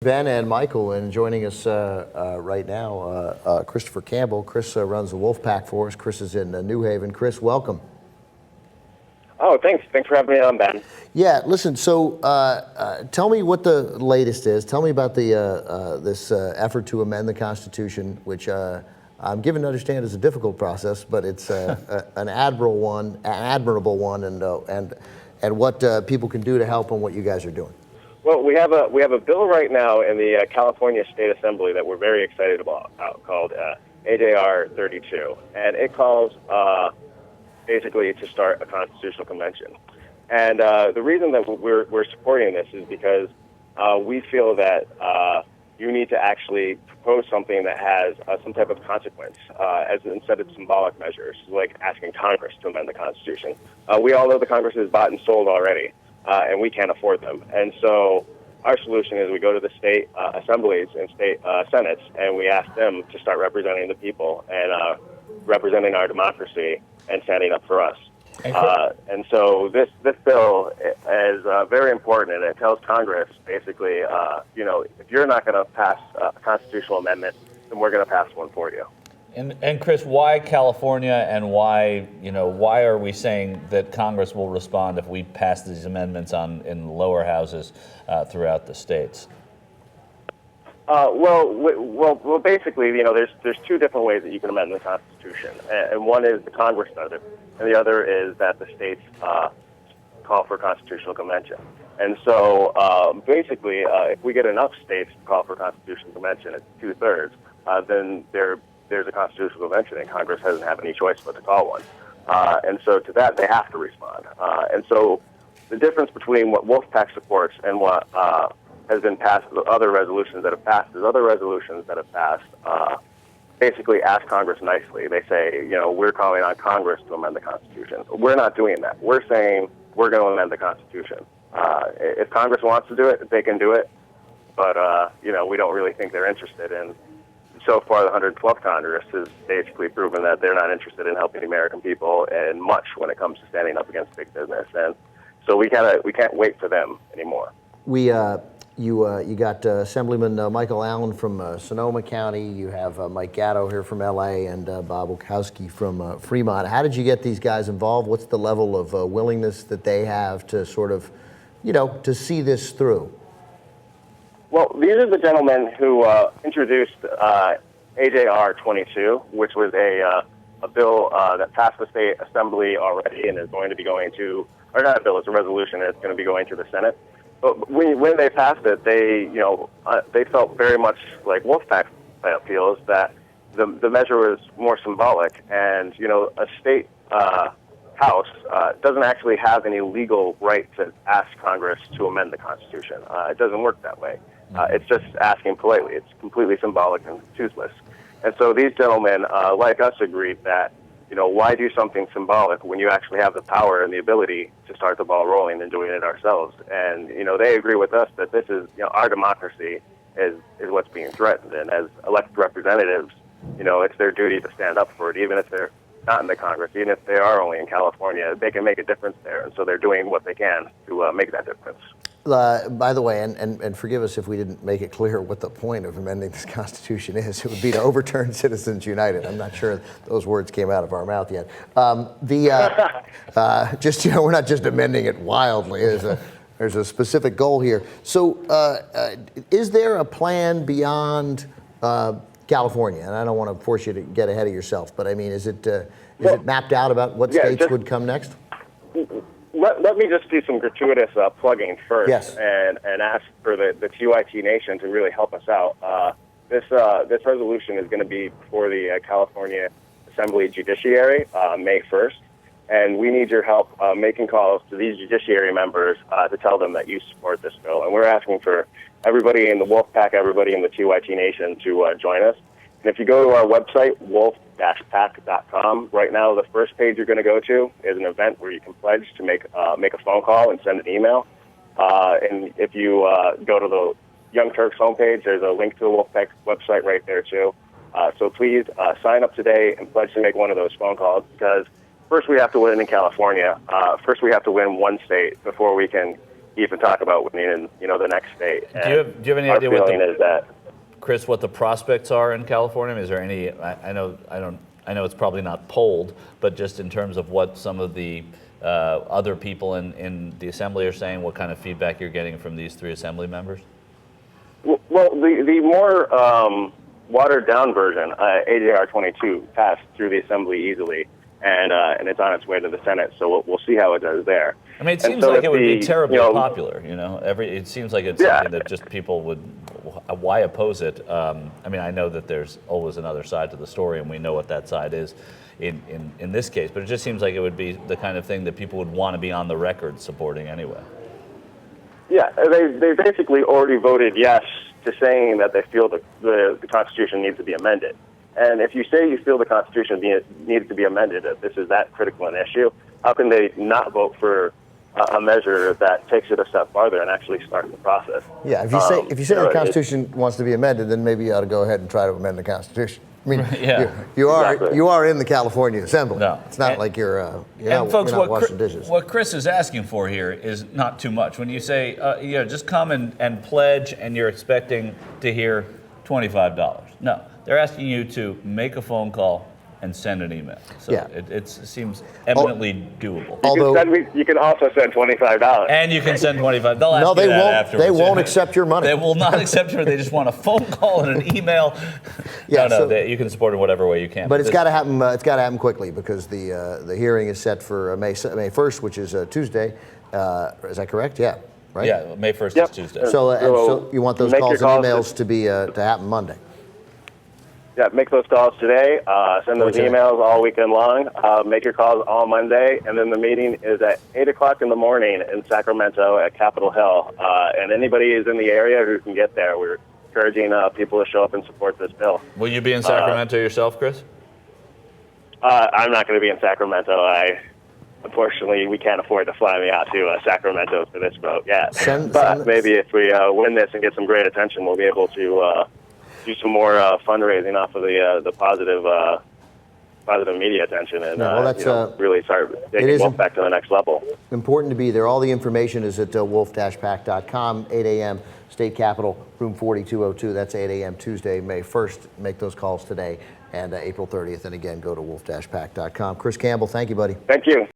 Ben and Michael, and joining us right now, Christopher Campbell. Chris runs the Wolf-PAC for us. Chris is in New Haven. Chris, welcome. Oh, thanks. Thanks for having me on, Ben. Yeah, listen, so tell me what the latest is. Tell me about the this effort to amend the Constitution, which I'm given to understand is a difficult process, but it's an admirable one, and what people can do to help and what you guys are doing. Well, we have a bill right now in the California State Assembly that we're very excited about called AJR 32, and it calls basically to start a constitutional convention. And the reason that we're supporting this is because we feel that you need to actually propose something that has some type of consequence, as instead of symbolic measures, like asking Congress to amend the Constitution. We all know the Congress is bought and sold already, and we can't afford them. And so our solution is we go to the state assemblies and state senates, and we ask them to start representing the people and representing our democracy and standing up for us. And so this bill is very important, and it tells Congress basically, if you're not going to pass a constitutional amendment, then we're going to pass one for you. And Chris, why California, and why are we saying that Congress will respond if we pass these amendments in lower houses throughout the states? Well, basically, there's two different ways that you can amend the Constitution, and one is the Congress does it, and the other is that the states call for a constitutional convention. And so, basically, if we get enough states to call for a constitutional convention, it's 2/3, then there's a constitutional convention, and Congress doesn't have any choice but to call one. And so, to that, they have to respond. And so, the difference between what Wolf-PAC supports and what has been passed, the other resolutions that have passed, basically ask Congress nicely. They say, we're calling on Congress to amend the Constitution. We're not doing that. We're saying we're going to amend the Constitution. If Congress wants to do it, they can do it. But, we don't really think they're interested in. So far, the 112th Congress has basically proven that they're not interested in helping the American people and much when it comes to standing up against big business. And so we can't wait for them anymore. You got Assemblyman Michael Allen from Sonoma County. You have Mike Gatto here from LA and Bob Wachowski from Fremont. How did you get these guys involved? What's the level of willingness that they have to sort of, to see this through? Well, these are the gentlemen who introduced AJR 22, which was a bill that passed the state assembly already and is going to be going to, or not a bill, it's a resolution, and it's going to be going to the Senate. But when they passed it, they felt very much like Wolf-PAC feels, that the measure was more symbolic, and a state house doesn't actually have any legal right to ask Congress to amend the Constitution. It doesn't work that way. It's just asking politely. It's completely symbolic and toothless. And so these gentlemen, like us, agreed that why do something symbolic when you actually have the power and the ability to start the ball rolling and doing it ourselves? And, they agree with us that this is, our democracy is what's being threatened. And as elected representatives, it's their duty to stand up for it, even if they're not in the Congress, even if they are only in California, they can make a difference there. And so they're doing what they can to make that difference. By the way, and forgive us if we didn't make it clear what the point of amending this Constitution is. It would be to overturn Citizens United. I'm not sure those words came out of our mouth yet. We're not just amending it wildly. There's a specific goal here. So is there a plan beyond California? And I don't want to force you to get ahead of yourself, but I mean, is it mapped out about what states would come next? Let me just do some gratuitous plugging first, yes, and ask for the TYT Nation to really help us out. This resolution is going to be before the California Assembly Judiciary May 1st, and we need your help making calls to these judiciary members to tell them that you support this bill. And we're asking for everybody in the Wolf-PAC, everybody in the TYT Nation to join us. And if you go to our website, wolf-pac.com, right now the first page you're going to go to is an event where you can pledge to make a phone call and send an email. And if you go to the Young Turks homepage, there's a link to the Wolf-PAC website right there too. So please sign up today and pledge to make one of those phone calls, because first we have to win in California. First we have to win one state before we can, even talk about winning in, the next state. Do you have any our idea what feeling is that Chris, what the prospects are in California? Is there any? I know it's probably not polled, but just in terms of what some of the other people in the assembly are saying, what kind of feedback you're getting from these 3 assembly members? Well, the more watered down version, AJR 22, passed through the assembly easily, and it's on its way to the Senate. So we'll see how it does there. I mean, it seems like it would be terribly popular. It seems like it's something that just people would. Why oppose it? I mean, I know that there's always another side to the story, and we know what that side is in this case. But it just seems like it would be the kind of thing that people would want to be on the record supporting anyway. Yeah, they basically already voted yes to saying that they feel the Constitution needs to be amended. And if you say you feel the Constitution needs to be amended, if this is that critical an issue, how can they not vote for a measure that takes it a step farther and actually start the process? Yeah, if you say the Constitution wants to be amended, then maybe you ought to go ahead and try to amend the Constitution. I mean, you are in the California Assembly. No. It's not like you're folks, not washing dishes. What Chris is asking for here is not too much. When you say, just come and pledge, and you're expecting to hear $25. No, they're asking you to make a phone call and send an email. So it seems eminently doable. You can also send $25. And you can send $25. They'll ask no, they you that won't. afterwards. They won't accept your money. They will not accept your. They just want a phone call and an email. You can support in whatever way you can. But it's got to happen. It's got to happen quickly because the hearing is set for May 1st, which is Tuesday. Is that correct? Yeah. Right. Yeah, May 1st is Tuesday. So you want those calls and emails to happen Monday. Yeah, make those calls today. Send those emails all weekend long. Make your calls all Monday, and then the meeting is at 8 o'clock in the morning in Sacramento at Capitol Hill. And anybody who's in the area who can get there, we're encouraging people to show up and support this bill. Will you be in Sacramento yourself, Chris? I'm not going to be in Sacramento. Unfortunately, we can't afford to fly me out to Sacramento for this vote yet. But maybe if we win this and get some great attention, we'll be able to do some more fundraising off of the positive media attention and really start taking Wolf-PAC to the next level. Important to be there. All the information is at wolf-pac.com, 8 a.m. State Capitol, room 4202. That's 8 a.m. Tuesday, May 1st. Make those calls today and April 30th. And again, go to wolf-pac.com. Chris Campbell, thank you, buddy. Thank you.